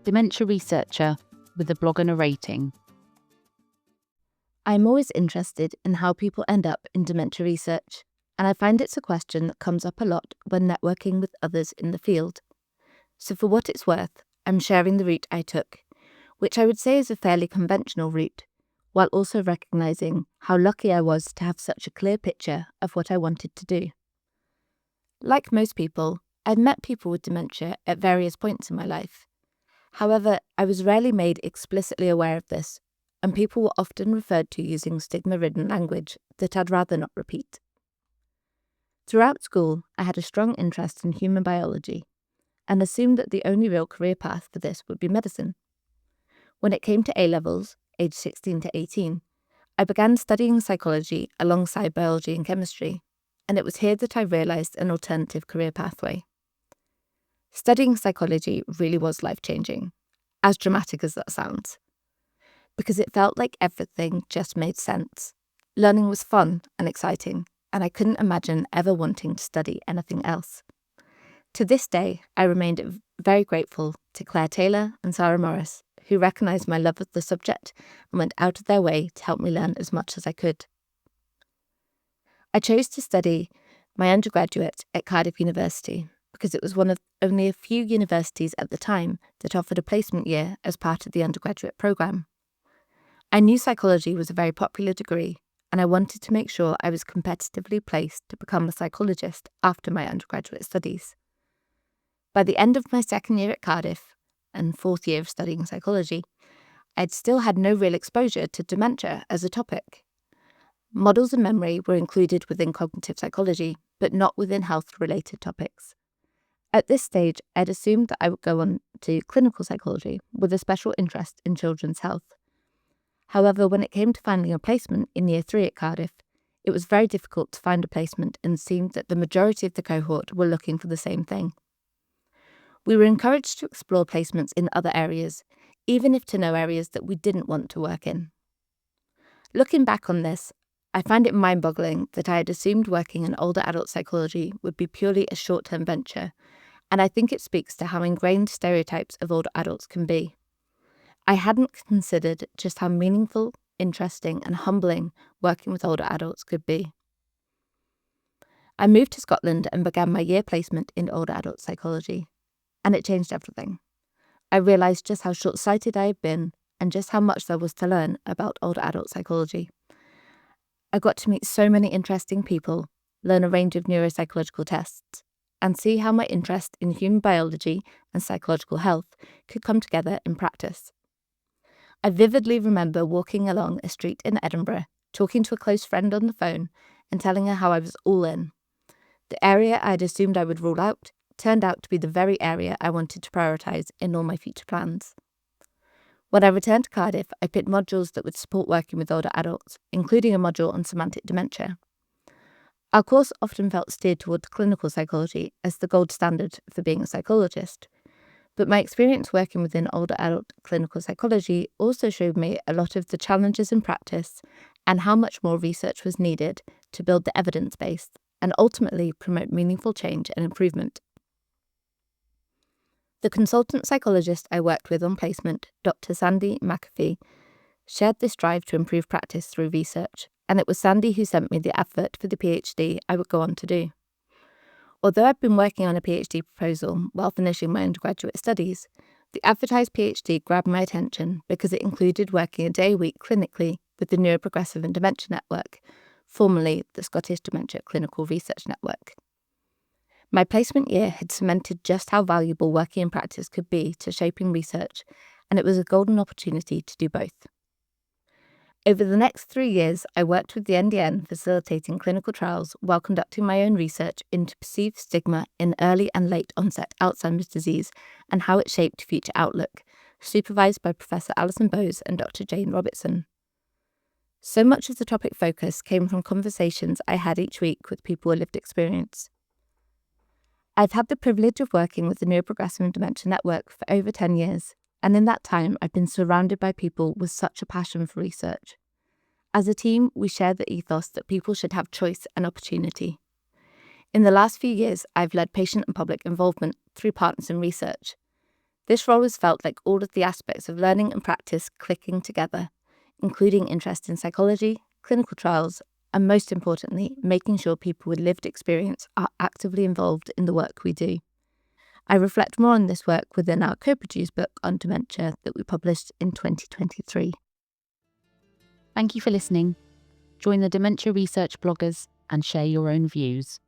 dementia researcher with a blog and a rating. I'm always interested in how people end up in dementia research, and I find it's a question that comes up a lot when networking with others in the field. So for what it's worth, I'm sharing the route I took, which I would say is a fairly conventional route, while also recognising how lucky I was to have such a clear picture of what I wanted to do. Like most people, I'd met people with dementia at various points in my life. However, I was rarely made explicitly aware of this, and people were often referred to using stigma-ridden language that I'd rather not repeat. Throughout school, I had a strong interest in human biology, and assumed that the only real career path for this would be medicine. When it came to A-levels, aged 16 to 18, I began studying psychology alongside biology and chemistry, and it was here that I realised an alternative career pathway. Studying psychology really was life-changing, as dramatic as that sounds, because it felt like everything just made sense. Learning was fun and exciting, and I couldn't imagine ever wanting to study anything else. To this day, I remained very grateful to Claire Taylor and Sarah Morris, who recognised my love of the subject and went out of their way to help me learn as much as I could. I chose to study my undergraduate at Cardiff University because it was one of only a few universities at the time that offered a placement year as part of the undergraduate programme. I knew psychology was a very popular degree, and I wanted to make sure I was competitively placed to become a psychologist after my undergraduate studies. By the end of my second year at Cardiff, and fourth year of studying psychology, I'd still had no real exposure to dementia as a topic. Models of memory were included within cognitive psychology, but not within health-related topics. At this stage, I'd assumed that I would go on to clinical psychology with a special interest in children's health. However, when it came to finding a placement in Year 3 at Cardiff, it was very difficult to find a placement and seemed that the majority of the cohort were looking for the same thing. We were encouraged to explore placements in other areas, even if to no areas that we didn't want to work in. Looking back on this, I find it mind-boggling that I had assumed working in older adult psychology would be purely a short-term venture, and I think it speaks to how ingrained stereotypes of older adults can be. I hadn't considered just how meaningful, interesting, and humbling working with older adults could be. I moved to Scotland and began my year placement in older adult psychology, and it changed everything. I realised just how short-sighted I had been and just how much there was to learn about older adult psychology. I got to meet so many interesting people, learn a range of neuropsychological tests, and see how my interest in human biology and psychological health could come together in practice. I vividly remember walking along a street in Edinburgh, talking to a close friend on the phone and telling her how I was all in. The area I'd assumed I would rule out turned out to be the very area I wanted to prioritise in all my future plans. When I returned to Cardiff, I picked modules that would support working with older adults, including a module on semantic dementia. Our course often felt steered towards clinical psychology as the gold standard for being a psychologist, but my experience working within older adult clinical psychology also showed me a lot of the challenges in practice and how much more research was needed to build the evidence base and ultimately promote meaningful change and improvement. The consultant psychologist I worked with on placement, Dr. Sandy McAfee, shared this drive to improve practice through research, and it was Sandy who sent me the advert for the PhD I would go on to do. Although I'd been working on a PhD proposal while finishing my undergraduate studies, the advertised PhD grabbed my attention because it included working a day a week clinically with the Neuroprogressive and Dementia Network, formerly the Scottish Dementia Clinical Research Network. My placement year had cemented just how valuable working in practice could be to shaping research, and it was a golden opportunity to do both. Over the next 3 years, I worked with the NDN facilitating clinical trials while conducting my own research into perceived stigma in early and late onset Alzheimer's disease and how it shaped future outlook, supervised by Professor Alison Bowes and Dr. Jane Robertson. So much of the topic focus came from conversations I had each week with people with lived experience. I've had the privilege of working with the Neuroprogressive and Dementia Network for over 10 years, and in that time I've been surrounded by people with such a passion for research. As a team, we share the ethos that people should have choice and opportunity. In the last few years, I've led patient and public involvement through Partners in Research. This role has felt like all of the aspects of learning and practice clicking together, including interest in psychology, clinical trials, and most importantly, making sure people with lived experience are actively involved in the work we do. I reflect more on this work within our co-produced book on dementia that we published in 2023. Thank you for listening. Join the dementia research bloggers and share your own views.